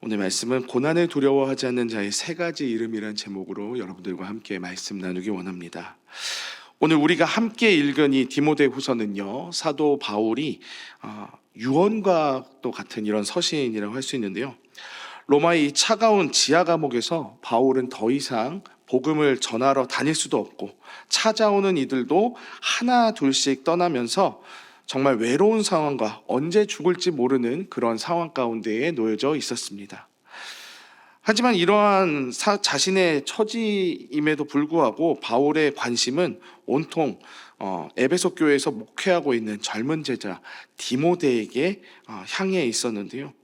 오늘 말씀은 고난을 두려워하지 않는 자의 세 가지 이름이라는 제목으로 여러분들과 함께 말씀 나누기 원합니다. 오늘 우리가 함께 읽은 이 디모데후서는요, 사도 바울이 유언과 또 같은 이런 서신이라고 할 수 있는데요, 로마의 이 차가운 지하 감옥에서 바울은 더 이상 복음을 전하러 다닐 수도 없고 찾아오는 이들도 하나 둘씩 떠나면서 정말 외로운 상황과 언제 죽을지 모르는 그런 상황 가운데에 놓여져 있었습니다. 하지만 이러한 자신의 처지임에도 불구하고 바울의 관심은 온통 에베소 교회에서 목회하고 있는 젊은 제자 디모데에게 향해 있었는데요,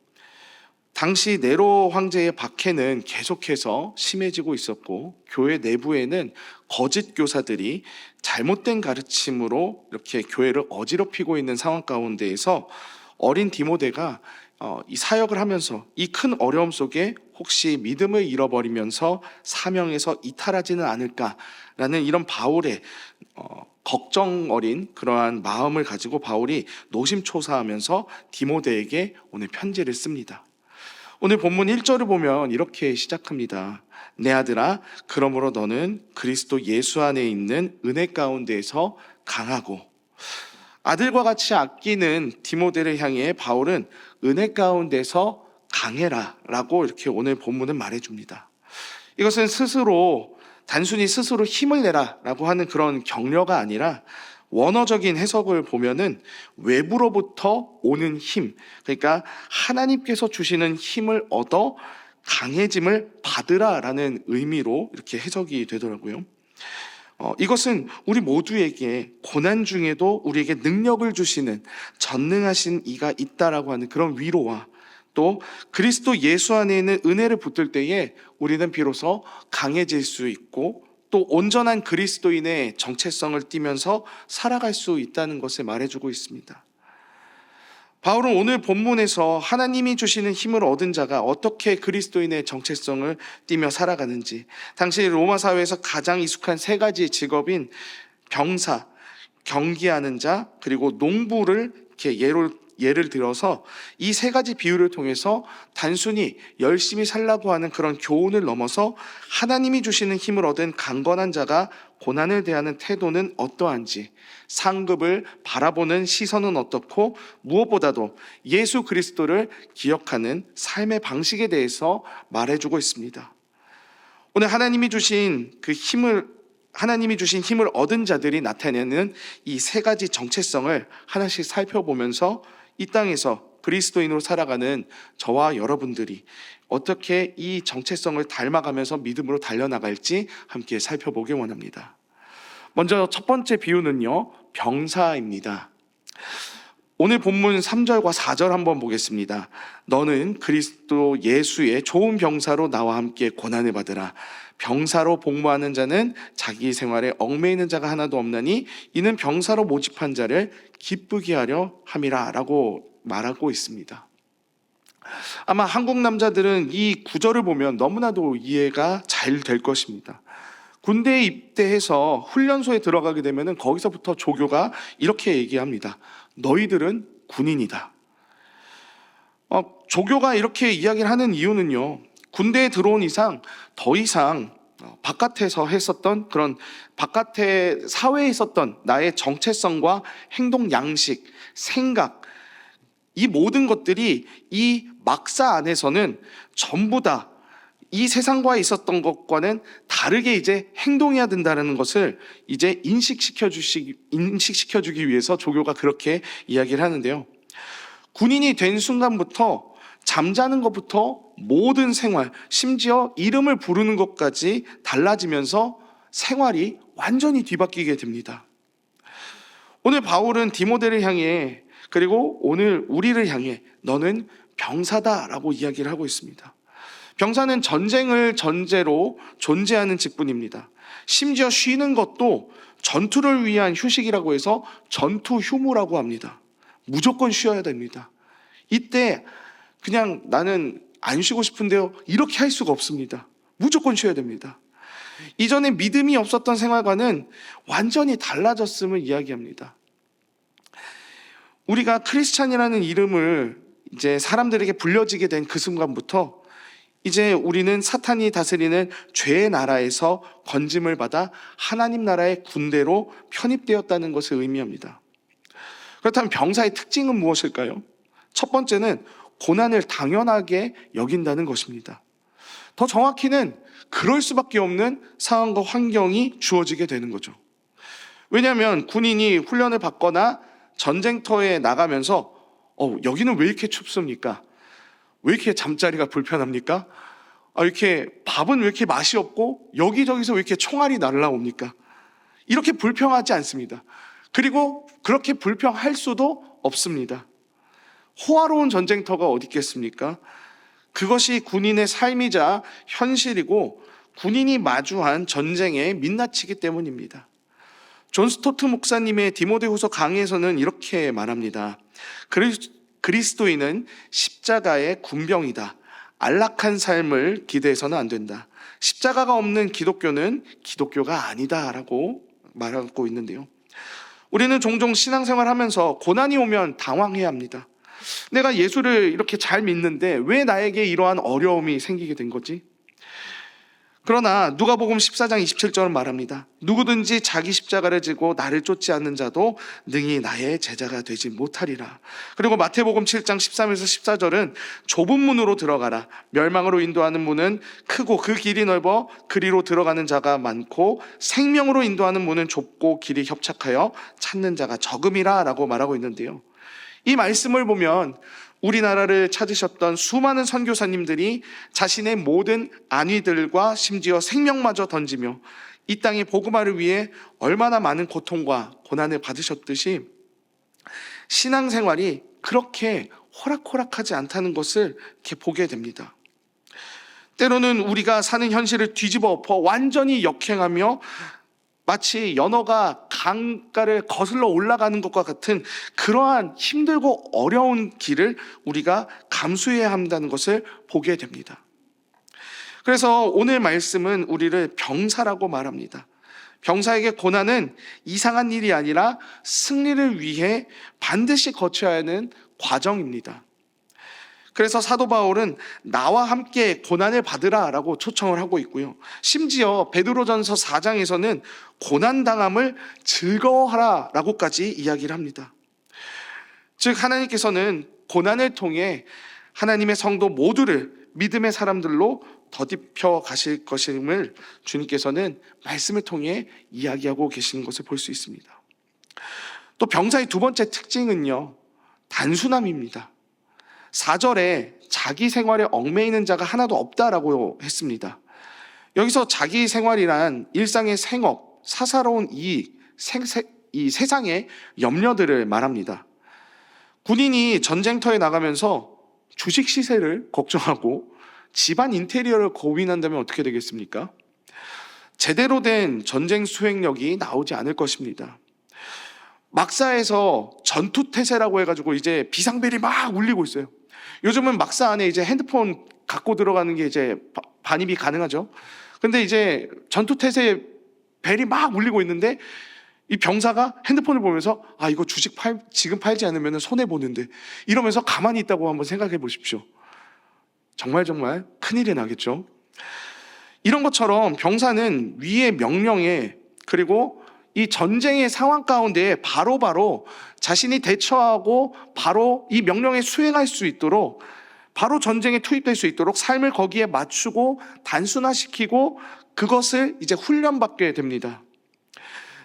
당시 네로 황제의 박해는 계속해서 심해지고 있었고 교회 내부에는 거짓 교사들이 잘못된 가르침으로 이렇게 교회를 어지럽히고 있는 상황 가운데에서 어린 디모데가 이 사역을 하면서 이 큰 어려움 속에 혹시 믿음을 잃어버리면서 사명에서 이탈하지는 않을까라는 이런 바울의 걱정 어린 그러한 마음을 가지고 바울이 노심초사하면서 디모데에게 오늘 편지를 씁니다. 오늘 본문 1절을 보면 이렇게 시작합니다. 내 아들아, 그러므로 너는 그리스도 예수 안에 있는 은혜 가운데에서 강하고, 아들과 같이 아끼는 디모데를 향해 바울은 은혜 가운데서 강해라 라고 이렇게 오늘 본문은 말해줍니다. 이것은 단순히 스스로 힘을 내라 라고 하는 그런 격려가 아니라 원어적인 해석을 보면은 외부로부터 오는 힘, 그러니까 하나님께서 주시는 힘을 얻어 강해짐을 받으라라는 의미로 이렇게 해석이 되더라고요. 이것은 우리 모두에게 고난 중에도 우리에게 능력을 주시는 전능하신 이가 있다라고 하는 그런 위로와, 또 그리스도 예수 안에 있는 은혜를 붙들 때에 우리는 비로소 강해질 수 있고 또 온전한 그리스도인의 정체성을 띠면서 살아갈 수 있다는 것을 말해주고 있습니다. 바울은 오늘 본문에서 하나님이 주시는 힘을 얻은 자가 어떻게 그리스도인의 정체성을 띠며 살아가는지, 당시 로마 사회에서 가장 익숙한 세 가지 직업인 병사, 경기하는 자, 그리고 농부를 이렇게 예를 들어서 이 세 가지 비유를 통해서 단순히 열심히 살라고 하는 그런 교훈을 넘어서 하나님이 주시는 힘을 얻은 강건한 자가 고난을 대하는 태도는 어떠한지, 상급을 바라보는 시선은 어떻고, 무엇보다도 예수 그리스도를 기억하는 삶의 방식에 대해서 말해주고 있습니다. 오늘 하나님이 주신 힘을 얻은 자들이 나타내는 이 세 가지 정체성을 하나씩 살펴보면서 이 땅에서 그리스도인으로 살아가는 저와 여러분들이 어떻게 이 정체성을 닮아가면서 믿음으로 달려나갈지 함께 살펴보기 원합니다. 먼저 첫 번째 비유는요, 병사입니다. 오늘 본문 3절과 4절 한번 보겠습니다. 너는 그리스도 예수의 좋은 병사로 나와 함께 고난을 받으라. 병사로 복무하는 자는 자기 생활에 얽매이는 자가 하나도 없나니 이는 병사로 모집한 자를 기쁘게 하려 함이라 라고 말하고 있습니다. 아마 한국 남자들은 이 구절을 보면 너무나도 이해가 잘 될 것입니다. 군대에 입대해서 훈련소에 들어가게 되면 거기서부터 조교가 이렇게 얘기합니다. 너희들은 군인이다. 조교가 이렇게 이야기를 하는 이유는요, 군대에 들어온 이상 더 이상 바깥에서 했었던 그런 바깥의 사회에 있었던 나의 정체성과 행동 양식, 생각, 이 모든 것들이 이 막사 안에서는 전부 다 이 세상과 있었던 것과는 다르게 이제 행동해야 된다는 것을 이제 인식시켜주기 위해서 조교가 그렇게 이야기를 하는데요, 군인이 된 순간부터 잠자는 것부터 모든 생활, 심지어 이름을 부르는 것까지 달라지면서 생활이 완전히 뒤바뀌게 됩니다. 오늘 바울은 디모데를 향해, 그리고 오늘 우리를 향해 너는 병사다라고 이야기를 하고 있습니다. 병사는 전쟁을 전제로 존재하는 직분입니다. 심지어 쉬는 것도 전투를 위한 휴식이라고 해서 전투 휴무라고 합니다. 무조건 쉬어야 됩니다. 이때 그냥 나는 안 쉬고 싶은데요, 이렇게 할 수가 없습니다. 무조건 쉬어야 됩니다. 이전에 믿음이 없었던 생활과는 완전히 달라졌음을 이야기합니다. 우리가 크리스찬이라는 이름을 이제 사람들에게 불려지게 된 그 순간부터 이제 우리는 사탄이 다스리는 죄의 나라에서 건짐을 받아 하나님 나라의 군대로 편입되었다는 것을 의미합니다. 그렇다면 병사의 특징은 무엇일까요? 첫 번째는 고난을 당연하게 여긴다는 것입니다. 더 정확히는 그럴 수밖에 없는 상황과 환경이 주어지게 되는 거죠. 왜냐하면 군인이 훈련을 받거나 전쟁터에 나가면서 여기는 왜 이렇게 춥습니까? 왜 이렇게 잠자리가 불편합니까? 이렇게 밥은 왜 이렇게 맛이 없고 여기저기서 왜 이렇게 총알이 날라옵니까? 이렇게 불평하지 않습니다. 그리고 그렇게 불평할 수도 없습니다. 호화로운 전쟁터가 어디 있겠습니까? 그것이 군인의 삶이자 현실이고 군인이 마주한 전쟁의 민낯이기 때문입니다. 존 스토트 목사님의 디모데후서 강의에서는 이렇게 말합니다. 그리스도인은 십자가의 군병이다. 안락한 삶을 기대해서는 안 된다. 십자가가 없는 기독교는 기독교가 아니다 라고 말하고 있는데요. 우리는 종종 신앙생활 하면서 고난이 오면 당황해야 합니다. 내가 예수를 이렇게 잘 믿는데 왜 나에게 이러한 어려움이 생기게 된 거지? 그러나 누가복음 14장 27절은 말합니다. 누구든지 자기 십자가를 지고 나를 쫓지 않는 자도 능히 나의 제자가 되지 못하리라. 그리고 마태복음 7장 13에서 14절은 좁은 문으로 들어가라. 멸망으로 인도하는 문은 크고 그 길이 넓어 그리로 들어가는 자가 많고 생명으로 인도하는 문은 좁고 길이 협착하여 찾는 자가 적음이라 라고 말하고 있는데요. 이 말씀을 보면 우리나라를 찾으셨던 수많은 선교사님들이 자신의 모든 안위들과 심지어 생명마저 던지며 이 땅의 복음화를 위해 얼마나 많은 고통과 고난을 받으셨듯이 신앙생활이 그렇게 호락호락하지 않다는 것을 이렇게 보게 됩니다. 때로는 우리가 사는 현실을 뒤집어 엎어 완전히 역행하며 마치 연어가 강가를 거슬러 올라가는 것과 같은 그러한 힘들고 어려운 길을 우리가 감수해야 한다는 것을 보게 됩니다. 그래서 오늘 말씀은 우리를 병사라고 말합니다. 병사에게 고난은 이상한 일이 아니라 승리를 위해 반드시 거쳐야 하는 과정입니다. 그래서 사도 바울은 나와 함께 고난을 받으라 라고 초청을 하고 있고요. 심지어 베드로전서 4장에서는 고난당함을 즐거워하라 라고까지 이야기를 합니다. 즉 하나님께서는 고난을 통해 하나님의 성도 모두를 믿음의 사람들로 더딥혀 가실 것임을 주님께서는 말씀을 통해 이야기하고 계시는 것을 볼 수 있습니다. 또 병사의 두 번째 특징은요, 단순함입니다. 4절에 자기 생활에 얽매이는 자가 하나도 없다라고 했습니다. 여기서 자기 생활이란 일상의 생업, 사사로운 이익, 이 세상의 염려들을 말합니다. 군인이 전쟁터에 나가면서 주식 시세를 걱정하고 집안 인테리어를 고민한다면 어떻게 되겠습니까? 제대로 된 전쟁 수행력이 나오지 않을 것입니다. 막사에서 전투태세라고 해가지고 이제 비상벨이 막 울리고 있어요. 요즘은 막사 안에 이제 핸드폰 갖고 들어가는 게 이제 반입이 가능하죠. 근데 이제 전투태세 벨이 막 울리고 있는데 이 병사가 핸드폰을 보면서 이거 주식 지금 팔지 않으면 손해보는데 이러면서 가만히 있다고 한번 생각해 보십시오. 정말 큰일이 나겠죠. 이런 것처럼 병사는 위의 명령에 그리고 이 전쟁의 상황 가운데 바로바로 자신이 대처하고 바로 이 명령에 수행할 수 있도록 바로 전쟁에 투입될 수 있도록 삶을 거기에 맞추고 단순화시키고 그것을 이제 훈련받게 됩니다.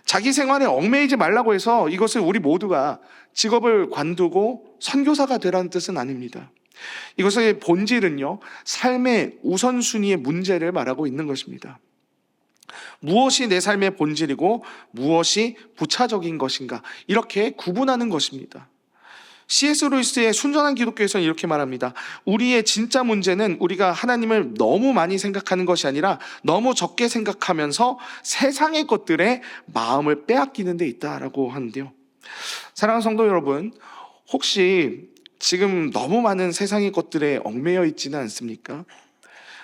자기 생활에 얽매이지 말라고 해서 이것을 우리 모두가 직업을 관두고 선교사가 되라는 뜻은 아닙니다. 이것의 본질은요, 삶의 우선순위의 문제를 말하고 있는 것입니다. 무엇이 내 삶의 본질이고 무엇이 부차적인 것인가, 이렇게 구분하는 것입니다. C.S. 루이스의 순전한 기독교에서는 이렇게 말합니다. 우리의 진짜 문제는 우리가 하나님을 너무 많이 생각하는 것이 아니라 너무 적게 생각하면서 세상의 것들에 마음을 빼앗기는 데 있다라고 하는데요. 사랑하는 성도 여러분, 혹시 지금 너무 많은 세상의 것들에 얽매여 있지는 않습니까?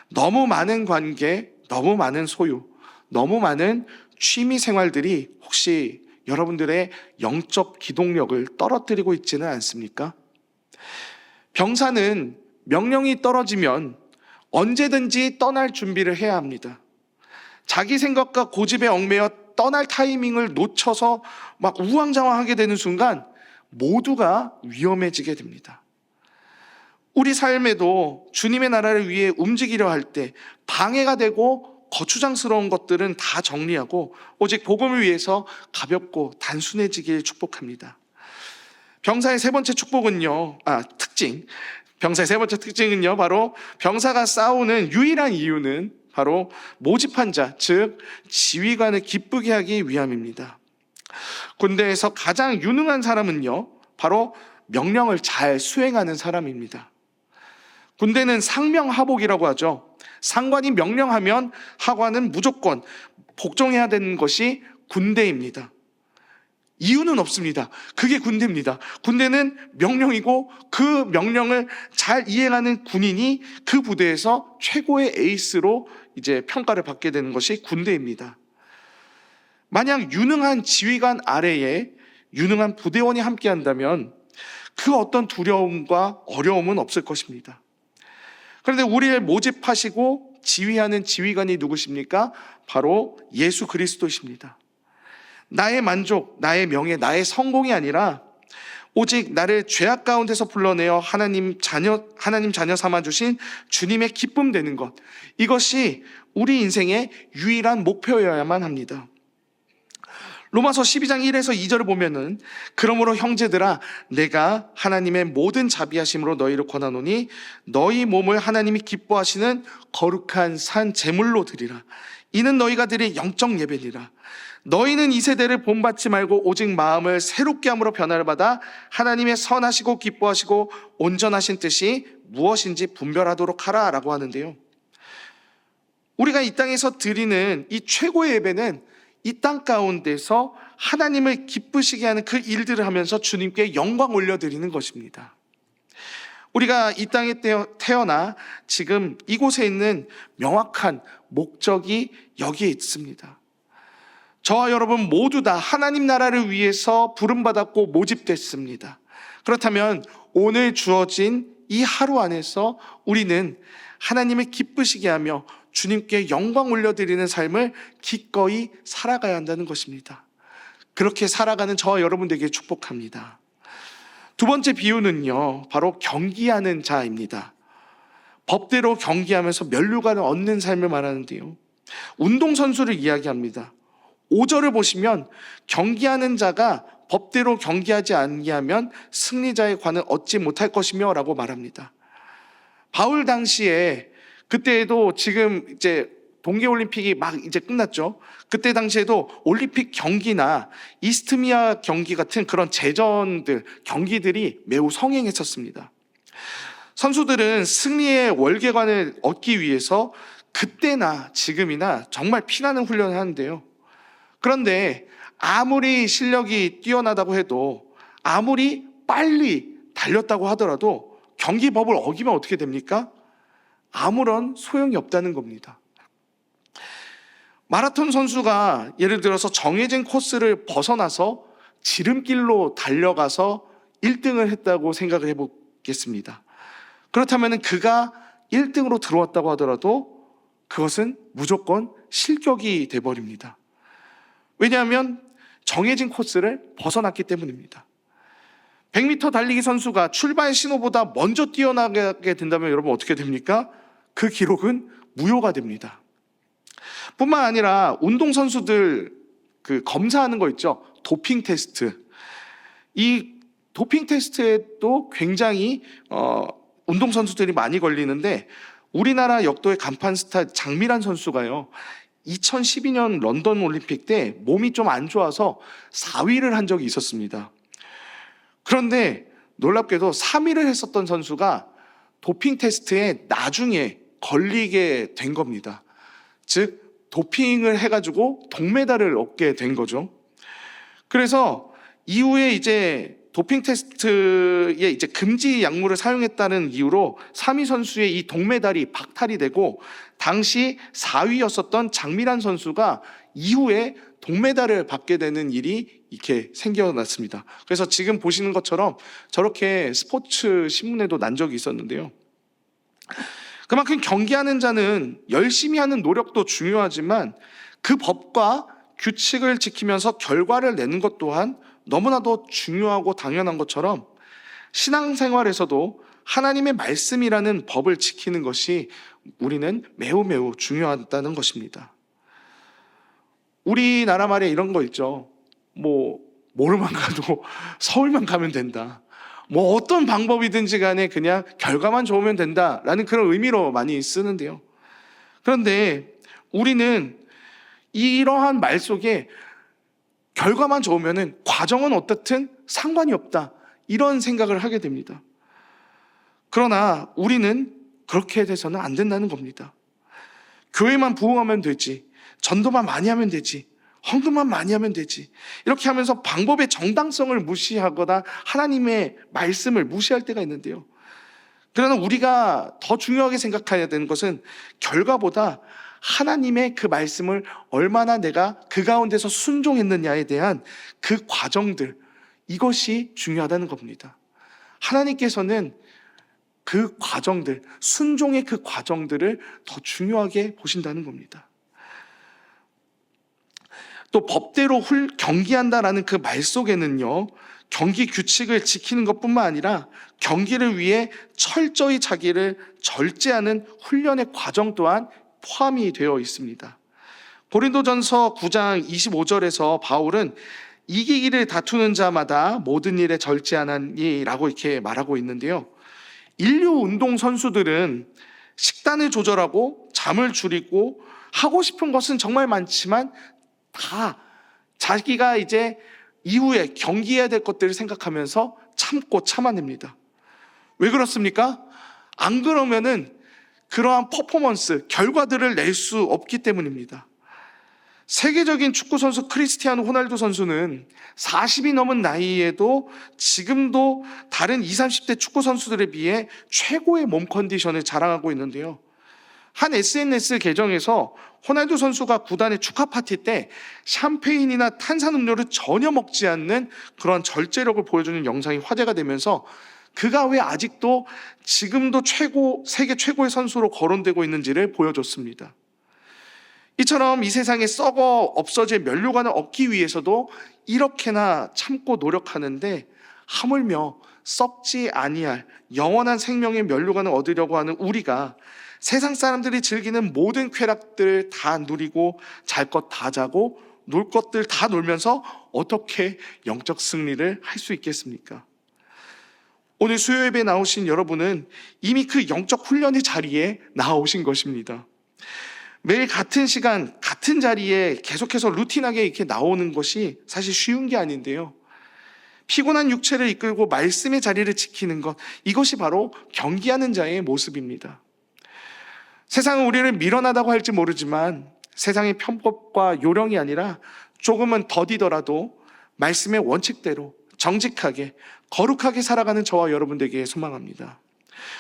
너무 많은 관계, 너무 많은 소유, 너무 많은 취미 생활들이 혹시 여러분들의 영적 기동력을 떨어뜨리고 있지는 않습니까? 병사는 명령이 떨어지면 언제든지 떠날 준비를 해야 합니다. 자기 생각과 고집에 얽매여 떠날 타이밍을 놓쳐서 막 우왕좌왕하게 되는 순간 모두가 위험해지게 됩니다. 우리 삶에도 주님의 나라를 위해 움직이려 할 때 방해가 되고 거추장스러운 것들은 다 정리하고 오직 복음을 위해서 가볍고 단순해지길 축복합니다. 병사의 세 번째 특징은요, 바로 병사가 싸우는 유일한 이유는 바로 모집한 자, 즉 지휘관을 기쁘게 하기 위함입니다. 군대에서 가장 유능한 사람은요, 바로 명령을 잘 수행하는 사람입니다. 군대는 상명하복이라고 하죠. 상관이 명령하면 하관은 무조건 복종해야 되는 것이 군대입니다. 이유는 없습니다. 그게 군대입니다. 군대는 명령이고 그 명령을 잘 이행하는 군인이 그 부대에서 최고의 에이스로 이제 평가를 받게 되는 것이 군대입니다. 만약 유능한 지휘관 아래에 유능한 부대원이 함께 한다면 그 어떤 두려움과 어려움은 없을 것입니다. 그런데 우리를 모집하시고 지휘하는 지휘관이 누구십니까? 바로 예수 그리스도십니다. 나의 만족, 나의 명예, 나의 성공이 아니라 오직 나를 죄악 가운데서 불러내어 하나님 자녀 삼아주신 주님의 기쁨 되는 것, 이것이 우리 인생의 유일한 목표여야만 합니다. 로마서 12장 1에서 2절을 보면은 그러므로 형제들아 내가 하나님의 모든 자비하심으로 너희를 권하노니 너희 몸을 하나님이 기뻐하시는 거룩한 산 제물로 드리라. 이는 너희가 드릴 영적 예배니라. 너희는 이 세대를 본받지 말고 오직 마음을 새롭게 함으로 변화를 받아 하나님의 선하시고 기뻐하시고 온전하신 뜻이 무엇인지 분별하도록 하라 라고 하는데요, 우리가 이 땅에서 드리는 이 최고의 예배는 이 땅 가운데서 하나님을 기쁘시게 하는 그 일들을 하면서 주님께 영광 올려드리는 것입니다. 우리가 이 땅에 태어나 지금 이곳에 있는 명확한 목적이 여기에 있습니다. 저와 여러분 모두 다 하나님 나라를 위해서 부름받았고 모집됐습니다. 그렇다면 오늘 주어진 이 하루 안에서 우리는 하나님을 기쁘시게 하며 주님께 영광 올려드리는 삶을 기꺼이 살아가야 한다는 것입니다. 그렇게 살아가는 저와 여러분 되게 축복합니다. 두 번째 비유는요, 바로 경기하는 자입니다. 법대로 경기하면서 면류관을 얻는 삶을 말하는데요, 운동선수를 이야기합니다. 5절을 보시면 경기하는 자가 법대로 경기하지 아니하면 승리자의 관을 얻지 못할 것이며 라고 말합니다. 바울 당시에, 그때에도 지금 이제 동계올림픽이 막 이제 끝났죠. 그때 당시에도 올림픽 경기나 이스트미아 경기 같은 그런 경기들이 매우 성행했었습니다. 선수들은 승리의 월계관을 얻기 위해서 그때나 지금이나 정말 피나는 훈련을 하는데요, 그런데 아무리 실력이 뛰어나다고 해도, 아무리 빨리 달렸다고 하더라도 경기법을 어기면 어떻게 됩니까? 아무런 소용이 없다는 겁니다. 마라톤 선수가 예를 들어서 정해진 코스를 벗어나서 지름길로 달려가서 1등을 했다고 생각을 해보겠습니다. 그렇다면 그가 1등으로 들어왔다고 하더라도 그것은 무조건 실격이 돼버립니다. 왜냐하면 정해진 코스를 벗어났기 때문입니다. 100m 달리기 선수가 출발 신호보다 먼저 뛰어나게 된다면 여러분 어떻게 됩니까? 그 기록은 무효가 됩니다. 뿐만 아니라 운동선수들 검사하는 거 있죠, 도핑 테스트. 이 도핑 테스트에도 굉장히 운동선수들이 많이 걸리는데, 우리나라 역도의 간판 스타 장미란 선수가요, 2012년 런던 올림픽 때 몸이 좀 안 좋아서 4위를 한 적이 있었습니다. 그런데 놀랍게도 3위를 했었던 선수가 도핑 테스트에 나중에 걸리게 된 겁니다. 즉 도핑을 해가지고 동메달을 얻게 된 거죠. 그래서 이후에 이제 도핑 테스트에 이제 금지 약물을 사용했다는 이유로 3위 선수의 이 동메달이 박탈이 되고, 당시 4위였었던 장미란 선수가 이후에 동메달을 받게 되는 일이 이렇게 생겨났습니다. 그래서 지금 보시는 것처럼 저렇게 스포츠 신문에도 난 적이 있었는데요. 그만큼 경계하는 자는 열심히 하는 노력도 중요하지만 그 법과 규칙을 지키면서 결과를 내는 것 또한 너무나도 중요하고 당연한 것처럼 신앙생활에서도 하나님의 말씀이라는 법을 지키는 것이 우리는 매우 매우 중요하다는 것입니다. 우리나라 말에 이런 거 있죠. 모르만 가도 서울만 가면 된다. 어떤 방법이든지 간에 그냥 결과만 좋으면 된다라는 그런 의미로 많이 쓰는데요. 그런데 우리는 이러한 말 속에 결과만 좋으면은 과정은 어떻든 상관이 없다, 이런 생각을 하게 됩니다. 그러나 우리는 그렇게 돼서는 안 된다는 겁니다. 교회만 부흥하면 되지, 전도만 많이 하면 되지, 헌금만 많이 하면 되지, 이렇게 하면서 방법의 정당성을 무시하거나 하나님의 말씀을 무시할 때가 있는데요. 그러나 우리가 더 중요하게 생각해야 되는 것은 결과보다 하나님의 그 말씀을 얼마나 내가 그 가운데서 순종했느냐에 대한 그 과정들, 이것이 중요하다는 겁니다. 하나님께서는 그 과정들, 순종의 그 과정들을 더 중요하게 보신다는 겁니다. 또 법대로 경기한다라는 그 말 속에는요, 경기 규칙을 지키는 것뿐만 아니라 경기를 위해 철저히 자기를 절제하는 훈련의 과정 또한 포함이 되어 있습니다. 고린도전서 9장 25절에서 바울은 이기기를 다투는 자마다 모든 일에 절제하나니 라고 이렇게 말하고 있는데요. 인류 운동 선수들은 식단을 조절하고 잠을 줄이고 하고 싶은 것은 정말 많지만 다 자기가 이제 이후에 경기해야 될 것들을 생각하면서 참고 참아냅니다. 왜 그렇습니까? 안 그러면은 그러한 퍼포먼스, 결과들을 낼 수 없기 때문입니다. 세계적인 축구 선수 크리스티아노 호날두 선수는 40이 넘은 나이에도 지금도 다른 20, 30대 축구 선수들에 비해 최고의 몸 컨디션을 자랑하고 있는데요. 한 SNS 계정에서 호날두 선수가 구단의 축하 파티 때 샴페인이나 탄산음료를 전혀 먹지 않는 그런 절제력을 보여주는 영상이 화제가 되면서 그가 왜 아직도 지금도 세계 최고의 선수로 거론되고 있는지를 보여줬습니다. 이처럼 이 세상에 썩어 없어질 면류관을 얻기 위해서도 이렇게나 참고 노력하는데, 하물며 썩지 아니할 영원한 생명의 면류관을 얻으려고 하는 우리가 세상 사람들이 즐기는 모든 쾌락들을 다 누리고 잘 것 다 자고 놀 것들 다 놀면서 어떻게 영적 승리를 할 수 있겠습니까? 오늘 수요 예배에 나오신 여러분은 이미 그 영적 훈련의 자리에 나오신 것입니다. 매일 같은 시간, 같은 자리에 계속해서 루틴하게 이렇게 나오는 것이 사실 쉬운 게 아닌데요. 피곤한 육체를 이끌고 말씀의 자리를 지키는 것, 이것이 바로 경기하는 자의 모습입니다. 세상은 우리를 미련하다고 할지 모르지만 세상의 편법과 요령이 아니라 조금은 더디더라도 말씀의 원칙대로 정직하게 거룩하게 살아가는 저와 여러분 되기에 소망합니다.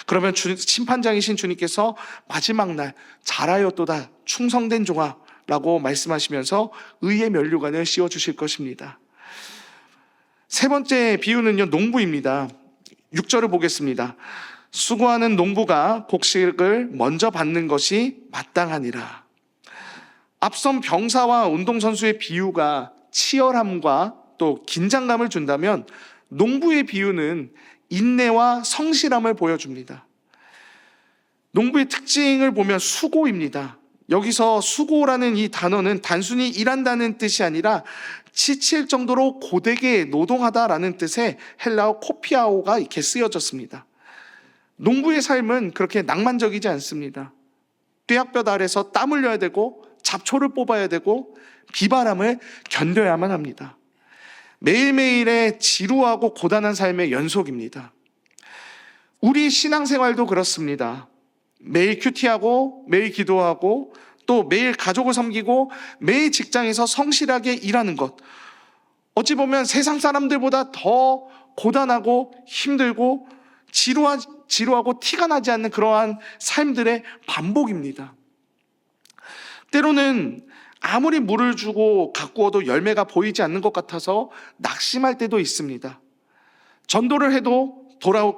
그러면 심판장이신 주님께서 마지막 날 잘하였도다 충성된 종아 라고 말씀하시면서 의의 면류관을 씌워주실 것입니다. 세 번째 비유는요, 농부입니다. 6절을 보겠습니다. 수고하는 농부가 곡식을 먼저 받는 것이 마땅하니라. 앞선 병사와 운동선수의 비유가 치열함과 또 긴장감을 준다면 농부의 비유는 인내와 성실함을 보여줍니다. 농부의 특징을 보면 수고입니다. 여기서 수고라는 이 단어는 단순히 일한다는 뜻이 아니라 지칠 정도로 고되게 노동하다라는 뜻의 헬라어 코피아오가 이렇게 쓰여졌습니다. 농부의 삶은 그렇게 낭만적이지 않습니다. 뙤약볕 아래서 땀 흘려야 되고 잡초를 뽑아야 되고 비바람을 견뎌야만 합니다. 매일매일의 지루하고 고단한 삶의 연속입니다. 우리 신앙생활도 그렇습니다. 매일 큐티하고 매일 기도하고 또 매일 가족을 섬기고 매일 직장에서 성실하게 일하는 것, 어찌 보면 세상 사람들보다 더 고단하고 힘들고 지루하고 티가 나지 않는 그러한 삶들의 반복입니다. 때로는 아무리 물을 주고 가꾸어도 열매가 보이지 않는 것 같아서 낙심할 때도 있습니다. 전도를 해도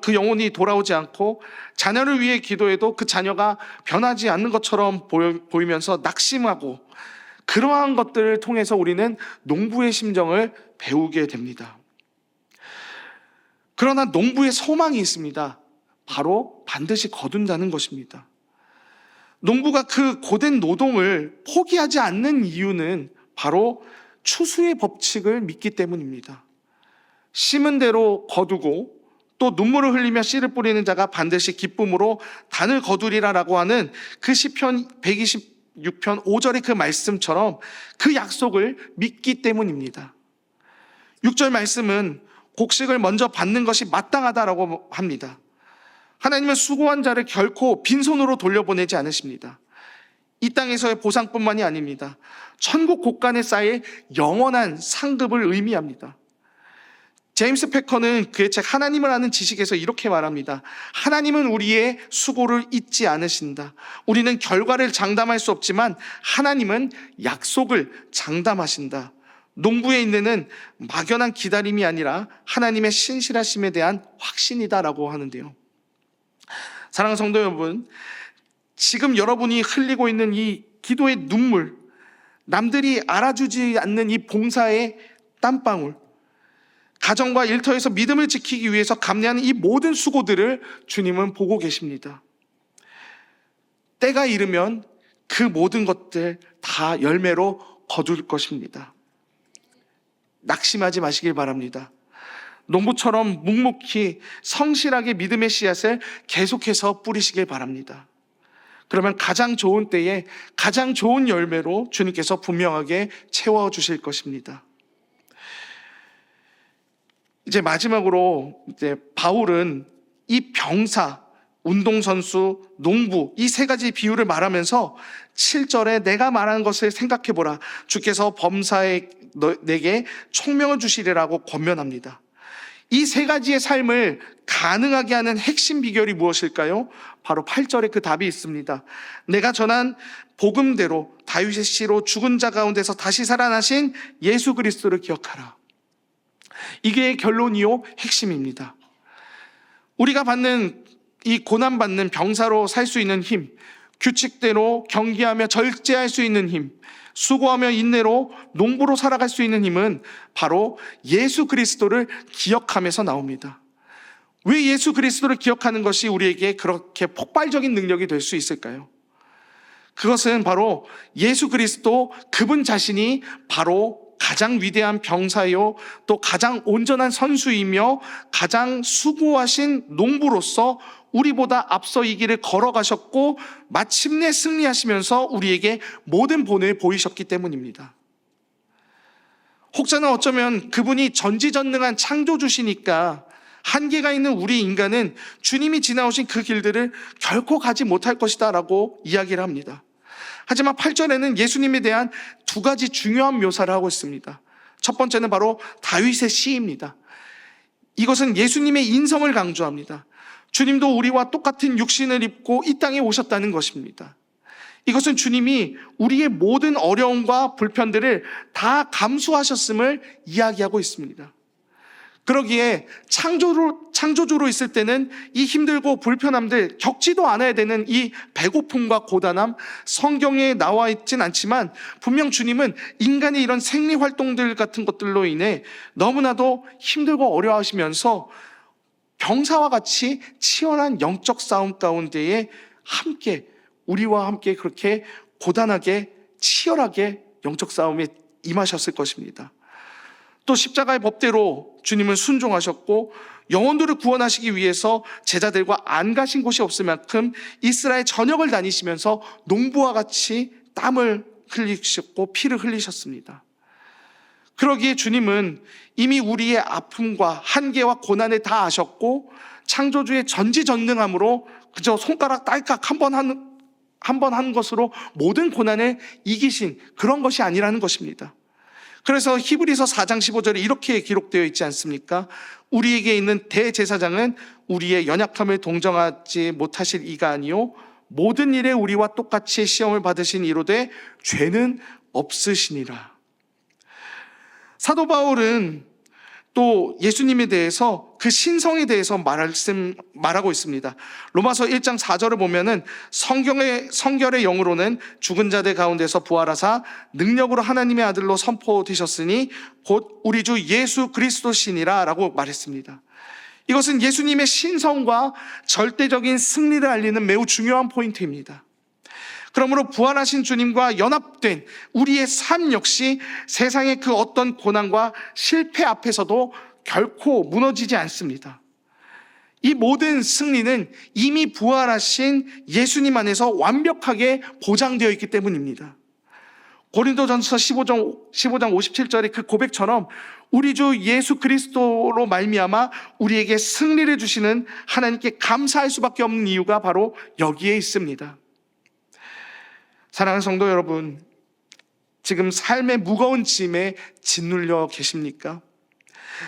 그 영혼이 돌아오지 않고 자녀를 위해 기도해도 그 자녀가 변하지 않는 것처럼 보이면서 낙심하고, 그러한 것들을 통해서 우리는 농부의 심정을 배우게 됩니다. 그러나 농부의 소망이 있습니다. 바로 반드시 거둔다는 것입니다. 농부가 그 고된 노동을 포기하지 않는 이유는 바로 추수의 법칙을 믿기 때문입니다. 심은 대로 거두고 또 눈물을 흘리며 씨를 뿌리는 자가 반드시 기쁨으로 단을 거두리라라고 하는 그 시편 126편 5절의 그 말씀처럼 그 약속을 믿기 때문입니다. 6절 말씀은 곡식을 먼저 받는 것이 마땅하다라고 합니다. 하나님은 수고한 자를 결코 빈손으로 돌려보내지 않으십니다. 이 땅에서의 보상뿐만이 아닙니다. 천국 곳간에 쌓일 영원한 상급을 의미합니다. 제임스 패커는 그의 책 하나님을 아는 지식에서 이렇게 말합니다. 하나님은 우리의 수고를 잊지 않으신다. 우리는 결과를 장담할 수 없지만 하나님은 약속을 장담하신다. 농부의 인내는 막연한 기다림이 아니라 하나님의 신실하심에 대한 확신이다라고 하는데요. 사랑하는 성도 여러분, 지금 여러분이 흘리고 있는 이 기도의 눈물, 남들이 알아주지 않는 이 봉사의 땀방울, 가정과 일터에서 믿음을 지키기 위해서 감내하는 이 모든 수고들을 주님은 보고 계십니다. 때가 이르면 그 모든 것들 다 열매로 거둘 것입니다. 낙심하지 마시길 바랍니다. 농부처럼 묵묵히 성실하게 믿음의 씨앗을 계속해서 뿌리시길 바랍니다. 그러면 가장 좋은 때에 가장 좋은 열매로 주님께서 분명하게 채워주실 것입니다. 이제 마지막으로 바울은 이 병사, 운동선수, 농부 이 세 가지 비유를 말하면서 7절에 내가 말하는 것을 생각해보라. 주께서 범사에 내게 총명을 주시리라고 권면합니다. 이 세 가지의 삶을 가능하게 하는 핵심 비결이 무엇일까요? 바로 8절에 그 답이 있습니다. 내가 전한 복음대로 다윗의 씨로 죽은 자 가운데서 다시 살아나신 예수 그리스도를 기억하라. 이게 결론이요 핵심입니다. 우리가 받는 이 고난받는 병사로 살 수 있는 힘, 규칙대로 경계하며 절제할 수 있는 힘, 수고하며 인내로 농부로 살아갈 수 있는 힘은 바로 예수 그리스도를 기억하면서 나옵니다. 왜 예수 그리스도를 기억하는 것이 우리에게 그렇게 폭발적인 능력이 될 수 있을까요? 그것은 바로 예수 그리스도 그분 자신이 바로 가장 위대한 병사요, 또 가장 온전한 선수이며 가장 수고하신 농부로서 우리보다 앞서 이 길을 걸어가셨고 마침내 승리하시면서 우리에게 모든 본을 보이셨기 때문입니다. 혹자는 어쩌면 그분이 전지전능한 창조주시니까 한계가 있는 우리 인간은 주님이 지나오신 그 길들을 결코 가지 못할 것이다 라고 이야기를 합니다. 하지만 8절에는 예수님에 대한 두 가지 중요한 묘사를 하고 있습니다. 첫 번째는 바로 다윗의 시입니다. 이것은 예수님의 인성을 강조합니다. 주님도 우리와 똑같은 육신을 입고 이 땅에 오셨다는 것입니다. 이것은 주님이 우리의 모든 어려움과 불편들을 다 감수하셨음을 이야기하고 있습니다. 그러기에 창조주로 있을 때는 이 힘들고 불편함들 겪지도 않아야 되는 이 배고픔과 고단함, 성경에 나와 있진 않지만 분명 주님은 인간의 이런 생리 활동들 같은 것들로 인해 너무나도 힘들고 어려워하시면서 병사와 같이 치열한 영적 싸움 가운데에 함께 우리와 함께 그렇게 고단하게 치열하게 영적 싸움에 임하셨을 것입니다. 또 십자가의 법대로 주님은 순종하셨고 영혼들을 구원하시기 위해서 제자들과 안 가신 곳이 없을 만큼 이스라엘 전역을 다니시면서 농부와 같이 땀을 흘리셨고 피를 흘리셨습니다. 그러기에 주님은 이미 우리의 아픔과 한계와 고난을 다 아셨고 창조주의 전지전능함으로 그저 손가락 딸깍 한 번 한 것으로 모든 고난을 이기신 그런 것이 아니라는 것입니다. 그래서 히브리서 4장 15절에 이렇게 기록되어 있지 않습니까? 우리에게 있는 대제사장은 우리의 연약함을 동정하지 못하실 이가 아니요 모든 일에 우리와 똑같이 시험을 받으신 이로되 죄는 없으시니라. 사도 바울은 또 예수님에 대해서 그 신성에 대해서 말하고 있습니다. 로마서 1장 4절을 보면은 성결의 영으로는 죽은 자들 가운데서 부활하사 능력으로 하나님의 아들로 선포되셨으니 곧 우리 주 예수 그리스도시니라 라고 말했습니다. 이것은 예수님의 신성과 절대적인 승리를 알리는 매우 중요한 포인트입니다. 그러므로 부활하신 주님과 연합된 우리의 삶 역시 세상의 그 어떤 고난과 실패 앞에서도 결코 무너지지 않습니다. 이 모든 승리는 이미 부활하신 예수님 안에서 완벽하게 보장되어 있기 때문입니다. 고린도전서 15장 57절의 그 고백처럼 우리 주 예수 그리스도로 말미암아 우리에게 승리를 주시는 하나님께 감사할 수밖에 없는 이유가 바로 여기에 있습니다. 사랑하는 성도 여러분, 지금 삶의 무거운 짐에 짓눌려 계십니까?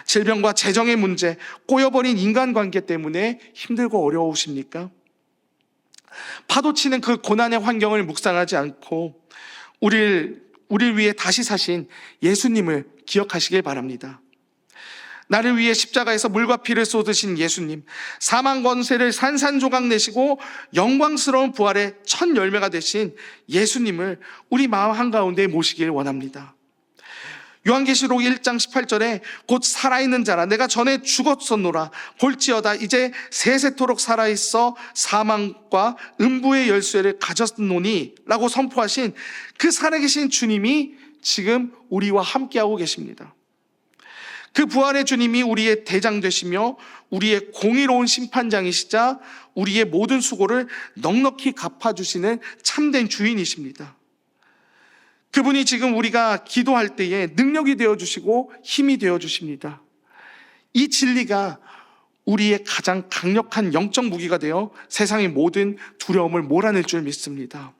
질병과 재정의 문제, 꼬여버린 인간관계 때문에 힘들고 어려우십니까? 파도치는 그 고난의 환경을 묵상하지 않고 우리를 위해 다시 사신 예수님을 기억하시길 바랍니다. 나를 위해 십자가에서 물과 피를 쏟으신 예수님, 사망 권세를 산산조각 내시고 영광스러운 부활의 첫 열매가 되신 예수님을 우리 마음 한가운데 모시길 원합니다. 요한계시록 1장 18절에 곧 살아있는 자라 내가 전에 죽었었노라 볼지어다 이제 세세토록 살아있어 사망과 음부의 열쇠를 가졌노니 라고 선포하신 그 살아계신 주님이 지금 우리와 함께하고 계십니다. 그 부활의 주님이 우리의 대장 되시며 우리의 공의로운 심판장이시자 우리의 모든 수고를 넉넉히 갚아주시는 참된 주인이십니다. 그분이 지금 우리가 기도할 때에 능력이 되어주시고 힘이 되어주십니다. 이 진리가 우리의 가장 강력한 영적 무기가 되어 세상의 모든 두려움을 몰아낼 줄 믿습니다.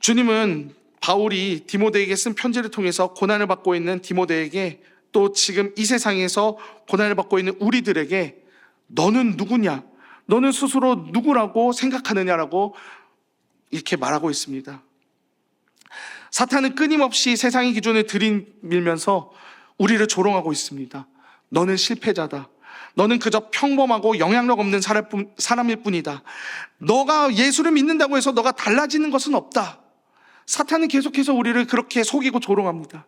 주님은 바울이 디모데에게 쓴 편지를 통해서 고난을 받고 있는 디모데에게 또 지금 이 세상에서 고난을 받고 있는 우리들에게 너는 누구냐? 너는 스스로 누구라고 생각하느냐라고 이렇게 말하고 있습니다. 사탄은 끊임없이 세상의 기준을 들이밀면서 우리를 조롱하고 있습니다. 너는 실패자다. 너는 그저 평범하고 영향력 없는 사람일 뿐이다. 너가 예수를 믿는다고 해서 너가 달라지는 것은 없다. 사탄은 계속해서 우리를 그렇게 속이고 조롱합니다.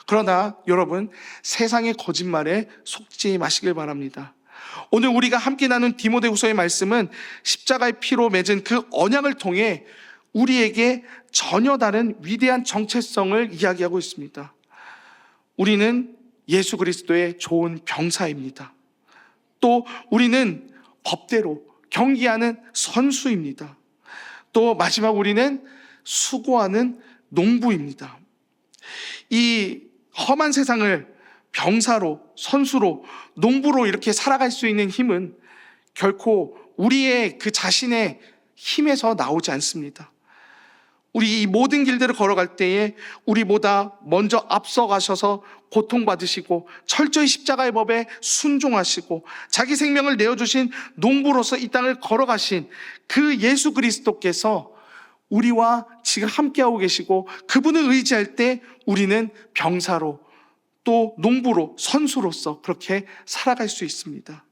그러나 여러분, 세상의 거짓말에 속지 마시길 바랍니다. 오늘 우리가 함께 나눈 디모데후서의 말씀은 십자가의 피로 맺은 그 언약을 통해 우리에게 전혀 다른 위대한 정체성을 이야기하고 있습니다. 우리는 예수 그리스도의 좋은 병사입니다. 또 우리는 법대로 경기하는 선수입니다. 또 마지막 우리는 수고하는 농부입니다. 이 험한 세상을 병사로, 선수로, 농부로 이렇게 살아갈 수 있는 힘은 결코 우리의 그 자신의 힘에서 나오지 않습니다. 우리 이 모든 길들을 걸어갈 때에 우리보다 먼저 앞서가셔서 고통받으시고 철저히 십자가의 법에 순종하시고 자기 생명을 내어주신 농부로서 이 땅을 걸어가신 그 예수 그리스도께서 우리와 지금 함께하고 계시고 그분을 의지할 때 우리는 병사로 또 농부로 선수로서 그렇게 살아갈 수 있습니다.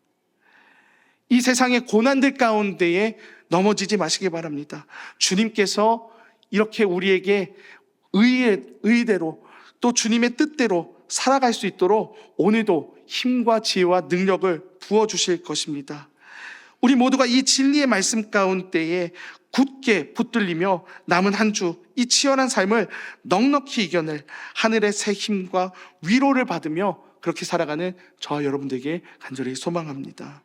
이 세상의 고난들 가운데에 넘어지지 마시기 바랍니다. 주님께서 이렇게 우리에게 의대로 또 주님의 뜻대로 살아갈 수 있도록 오늘도 힘과 지혜와 능력을 부어주실 것입니다. 우리 모두가 이 진리의 말씀 가운데에 굳게 붙들리며 남은 한 주 이 치열한 삶을 넉넉히 이겨낼 하늘의 새 힘과 위로를 받으며 그렇게 살아가는 저와 여러분들에게 간절히 소망합니다.